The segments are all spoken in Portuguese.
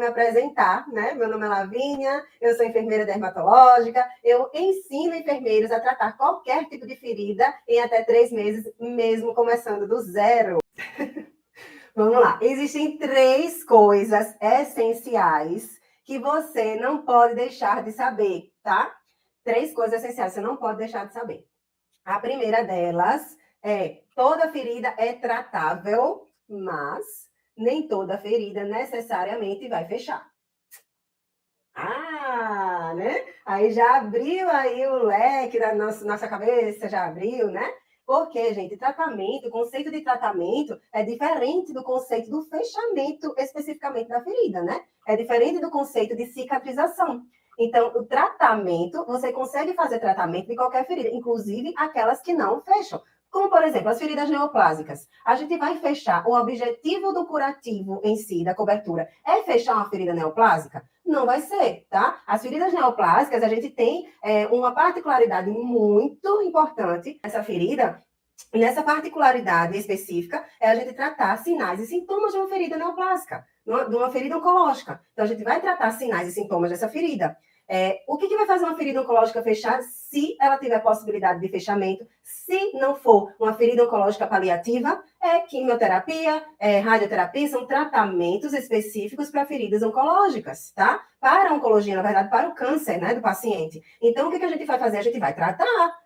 me apresentar, né? Meu nome é Lavínia, eu sou enfermeira dermatológica, eu ensino enfermeiros a tratar qualquer tipo de ferida em até 3 meses, mesmo começando do zero. Vamos lá, existem 3 coisas essenciais que você não pode deixar de saber, tá? 3 coisas essenciais que você não pode deixar de saber. A primeira delas é: toda ferida é tratável, mas nem toda ferida necessariamente vai fechar. Ah, né? Aí já abriu aí o leque da nossa cabeça, já abriu, né? Porque, gente, tratamento, o conceito de tratamento é diferente do conceito do fechamento especificamente da ferida, né? É diferente do conceito de cicatrização. Então, o tratamento, você consegue fazer tratamento de qualquer ferida, inclusive aquelas que não fecham. Como, por exemplo, as feridas neoplásicas. A gente vai fechar, o objetivo do curativo em si, da cobertura, é fechar uma ferida neoplásica? Não vai ser, tá? As feridas neoplásicas, a gente tem uma particularidade muito importante nessa ferida. E nessa particularidade específica, é a gente tratar sinais e sintomas de uma ferida neoplásica, de uma ferida oncológica. Então, a gente vai tratar sinais e sintomas dessa ferida. O que vai fazer uma ferida oncológica fechar se ela tiver possibilidade de fechamento? Se não for uma ferida oncológica paliativa, é quimioterapia, radioterapia, são tratamentos específicos para feridas oncológicas, tá? Para a oncologia, na verdade, para o câncer, né, do paciente. Então, o que a gente vai fazer? A gente vai tratar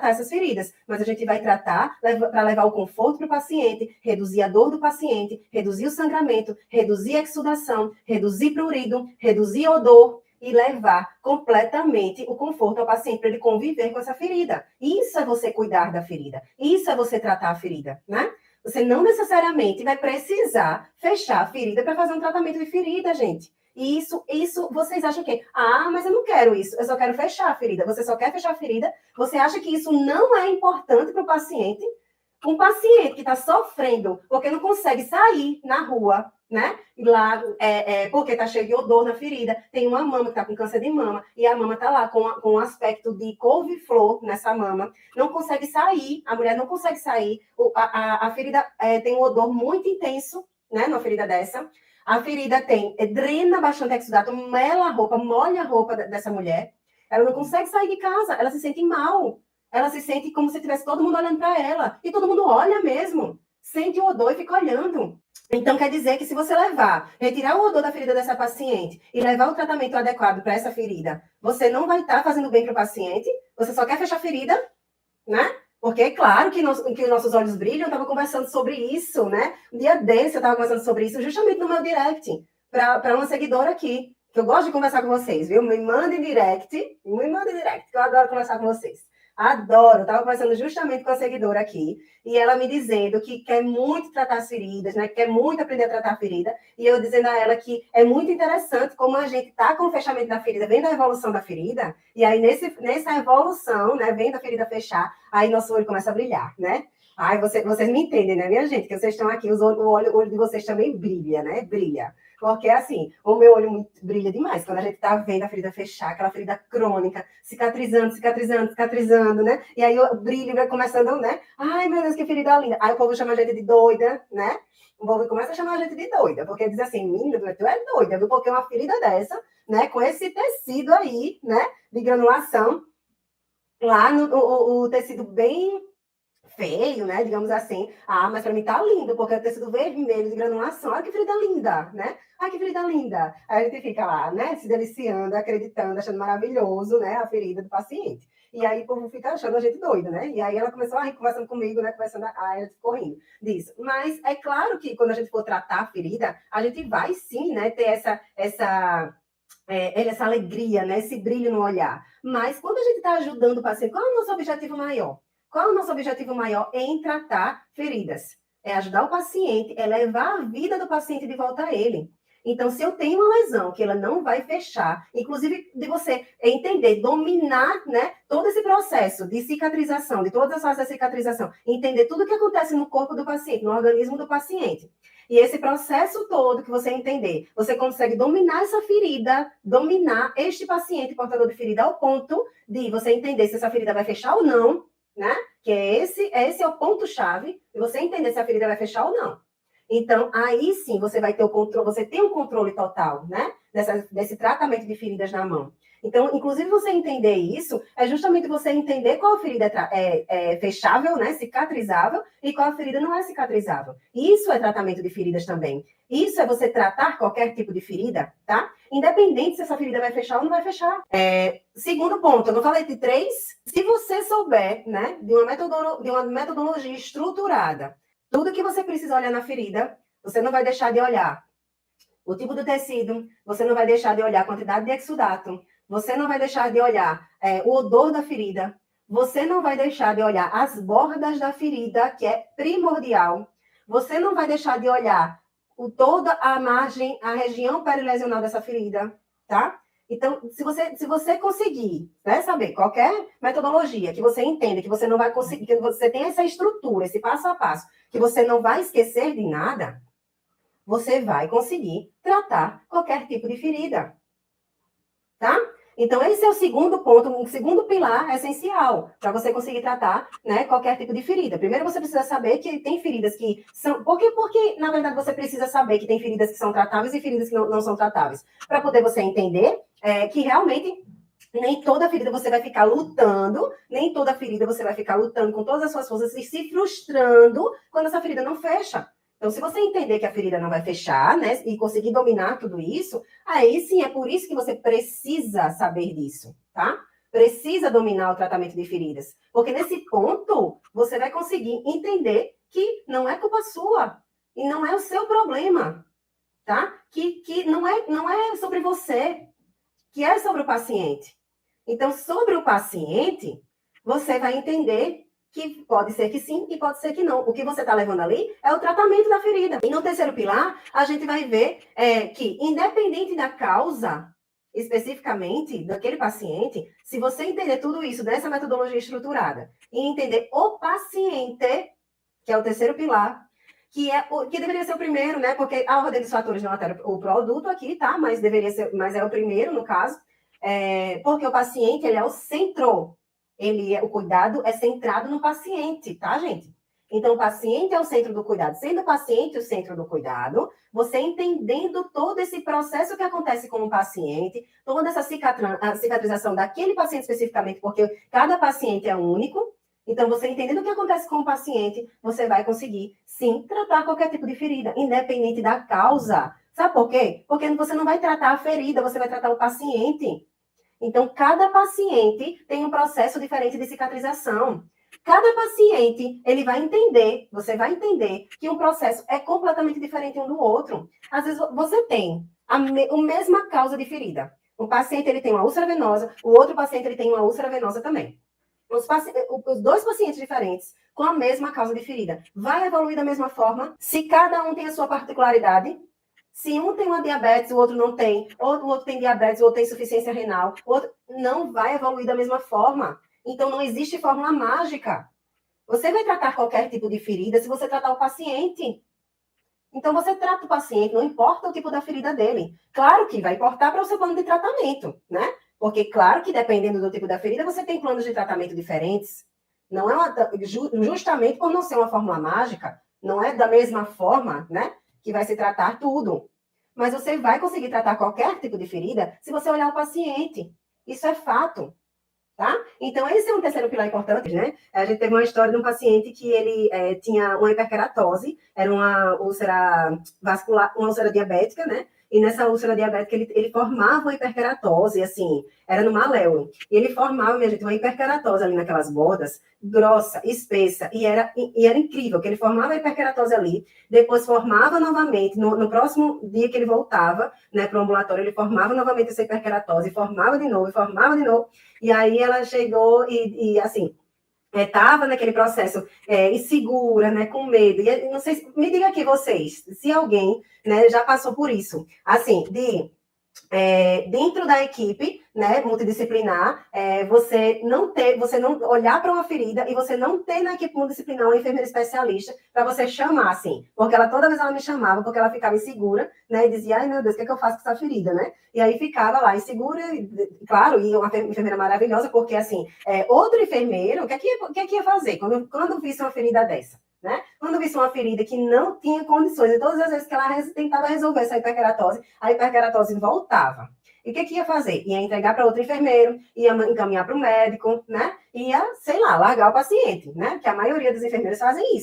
essas feridas, mas a gente vai tratar para levar o conforto para o paciente, reduzir a dor do paciente, reduzir o sangramento, reduzir a exsudação, reduzir prurido, reduzir odor, e levar completamente o conforto ao paciente para ele conviver com essa ferida. Isso é você cuidar da ferida. Isso é você tratar a ferida, né? Você não necessariamente vai precisar fechar a ferida para fazer um tratamento de ferida, gente. E isso, vocês acham que, mas eu não quero isso, eu só quero fechar a ferida. Você só quer fechar a ferida? Você acha que isso não é importante para o paciente? Um paciente que está sofrendo porque não consegue sair na rua, né? Lá, porque tá cheio de odor na ferida. Tem uma mama que tá com câncer de mama e a mama tá lá com um aspecto de couve-flor nessa mama. Não consegue sair, a mulher não consegue sair. A ferida tem um odor muito intenso, né? Numa ferida dessa. A ferida drena bastante exudato, molha a roupa dessa mulher. Ela não consegue sair de casa, ela se sente mal. Ela se sente como se tivesse todo mundo olhando para ela. E todo mundo olha mesmo. Sente o odor e fica olhando. Então, quer dizer que se você retirar o odor da ferida dessa paciente e levar o tratamento adequado para essa ferida, você não vai estar fazendo bem para o paciente, você só quer fechar a ferida, né? Porque é claro que os nossos olhos brilham. Eu estava conversando sobre isso, né? Um dia desse eu estava conversando sobre isso justamente no meu direct, para uma seguidora aqui, que eu gosto de conversar com vocês, viu? Me mandem direct, que eu adoro conversar com vocês. Adoro, estava conversando justamente com a seguidora aqui, e ela me dizendo que quer muito tratar as feridas, né? Quer muito aprender a tratar a ferida, e eu dizendo a ela que é muito interessante como a gente está com o fechamento da ferida, vendo a evolução da ferida, e aí nessa evolução, né, vendo a ferida fechar, aí nosso olho começa a brilhar, né? Ai, vocês me entendem, né, minha gente? Que vocês estão aqui, o olho de vocês também brilha, né? Brilha. Porque, assim, o meu olho brilha demais quando a gente tá vendo a ferida fechar, aquela ferida crônica, cicatrizando, né? E aí o brilho vai começando, né? Ai, meu Deus, que ferida linda. Aí o povo chama a gente de doida, né? O povo começa a chamar a gente de doida, porque diz assim, menina, tu é doida, viu? Porque uma ferida dessa, né? Com esse tecido aí, né? De granulação, lá no o tecido bem feio, né? Digamos assim. Mas para mim tá lindo, porque o tecido vermelho de granulação. Olha que ferida linda, né? Ai, que ferida linda. Aí a gente fica lá, né? Se deliciando, acreditando, achando maravilhoso, né? A ferida do paciente. E aí o povo fica achando a gente doida, né? E aí ela começou a rir, conversando comigo, né? Aí ela ficou rindo disso. Mas é claro que quando a gente for tratar a ferida, a gente vai sim, né? Ter essa alegria, né? Esse brilho no olhar. Mas quando a gente está ajudando o paciente, qual é o nosso objetivo maior? Qual é o nosso objetivo maior em tratar feridas? É ajudar o paciente, é levar a vida do paciente de volta a ele. Então, se eu tenho uma lesão que ela não vai fechar, inclusive de você entender, dominar, né, todo esse processo de cicatrização, de todas as fases da cicatrização, entender tudo o que acontece no corpo do paciente, no organismo do paciente. E esse processo todo que você entender, você consegue dominar essa ferida, dominar este paciente portador de ferida ao ponto de você entender se essa ferida vai fechar ou não, né? Que esse é o ponto-chave de você entender se a ferida vai fechar ou não. Então, aí sim, você vai ter o controle, você tem o controle total, né? Desse tratamento de feridas na mão. Então, inclusive, você entender isso é justamente você entender qual ferida é fechável, né, cicatrizável, e qual ferida não é cicatrizável. Isso é tratamento de feridas também. Isso é você tratar qualquer tipo de ferida, tá? Independente se essa ferida vai fechar ou não vai fechar. Segundo ponto, eu não falei de 3. Se você souber, né, de uma metodologia estruturada, tudo que você precisa olhar na ferida, você não vai deixar de olhar o tipo do tecido, você não vai deixar de olhar a quantidade de exudato, você não vai deixar de olhar o odor da ferida, você não vai deixar de olhar as bordas da ferida, que é primordial, você não vai deixar de olhar toda a margem, a região perilesional dessa ferida, tá? Então, se você conseguir, né, saber qualquer metodologia que você entenda, que você não vai conseguir, que você tem essa estrutura, esse passo a passo, que você não vai esquecer de nada, você vai conseguir tratar qualquer tipo de ferida, tá? Então, esse é o segundo ponto, o segundo pilar essencial para você conseguir tratar, né, qualquer tipo de ferida. Primeiro, você precisa saber que tem feridas que são... Porque, na verdade, você precisa saber que tem feridas que são tratáveis e feridas que não são tratáveis. Para poder você entender que realmente nem toda ferida você vai ficar lutando, nem toda ferida você vai ficar lutando com todas as suas forças e se frustrando quando essa ferida não fecha. Então, se você entender que a ferida não vai fechar, né, e conseguir dominar tudo isso, aí sim, é por isso que você precisa saber disso, tá? Precisa dominar o tratamento de feridas. Porque nesse ponto, você vai conseguir entender que não é culpa sua e não é o seu problema, tá? Que não é sobre você, que é sobre o paciente. Então, sobre o paciente, você vai entender que pode ser que sim e pode ser que não. O que você está levando ali é o tratamento da ferida. E no terceiro pilar, a gente vai ver que, independente da causa, especificamente, daquele paciente, se você entender tudo isso dessa metodologia estruturada e entender o paciente, que é o terceiro pilar, que deveria ser o primeiro, né? Porque a ordem dos fatores não altera o produto aqui, tá? Mas é o primeiro, no caso. Porque o paciente, ele é o centro. O cuidado é centrado no paciente, tá, gente? Então, o paciente é o centro do cuidado. Sendo o paciente o centro do cuidado, você entendendo todo esse processo que acontece com o paciente, toda essa cicatrização daquele paciente especificamente, porque cada paciente é único. Então, você entendendo o que acontece com o paciente, você vai conseguir, sim, tratar qualquer tipo de ferida, independente da causa. Sabe por quê? Porque você não vai tratar a ferida, você vai tratar o paciente. Então, cada paciente tem um processo diferente de cicatrização. Cada paciente, ele vai entender, você vai entender que um processo é completamente diferente um do outro. Às vezes, você tem a mesma causa de ferida. Um paciente, ele tem uma úlcera venosa, o outro paciente, ele tem uma úlcera venosa também. Os dois pacientes diferentes, com a mesma causa de ferida, vai evoluir da mesma forma se cada um tem a sua particularidade. Se um tem uma diabetes, o outro não tem, ou o outro tem diabetes, o outro tem insuficiência renal, o outro não vai evoluir da mesma forma. Então, não existe fórmula mágica. Você vai tratar qualquer tipo de ferida se você tratar o paciente. Então, você trata o paciente, não importa o tipo da ferida dele. Claro que vai importar para o seu plano de tratamento, né? Porque, claro que dependendo do tipo da ferida, você tem planos de tratamento diferentes. Não é justamente por não ser uma fórmula mágica, não é da mesma forma, né? Que vai se tratar tudo. Mas você vai conseguir tratar qualquer tipo de ferida se você olhar o paciente. Isso é fato, tá? Então, esse é um terceiro pilar importante, né? A gente teve uma história de um paciente que ele tinha uma hiperkeratose, era uma úlcera vascular, uma úlcera diabética, né? E nessa úlcera diabética, ele formava uma hiperkeratose, assim, era no maléolo. E ele formava, minha gente, uma hiperkeratose ali naquelas bordas, grossa, espessa, e era incrível, que ele formava a hiperkeratose ali, depois formava novamente, no próximo dia que ele voltava, né, para o ambulatório, ele formava novamente essa hiperkeratose, formava de novo, e aí ela chegou e assim, estava naquele processo insegura, né, com medo. E não sei, me diga aqui vocês, se alguém, né, já passou por isso, assim, dentro da equipe, né, multidisciplinar, você não olhar para uma ferida e você não ter na equipe multidisciplinar uma enfermeira especialista para você chamar, assim, porque toda vez ela me chamava, porque ela ficava insegura, né, e dizia, ai meu Deus, o que é que eu faço com essa ferida, né? E aí ficava lá insegura, claro, e uma enfermeira maravilhosa, porque assim, outro enfermeiro, o que é que ia fazer quando visse uma ferida dessa? né? Quando visse uma ferida que não tinha condições, e todas as vezes que ela tentava resolver essa hiperkeratose, a hiperkeratose voltava. E o que ia fazer? Ia entregar para outro enfermeiro, ia encaminhar para o médico, né? Ia, sei lá, largar o paciente, né? Que a maioria dos enfermeiros fazem isso.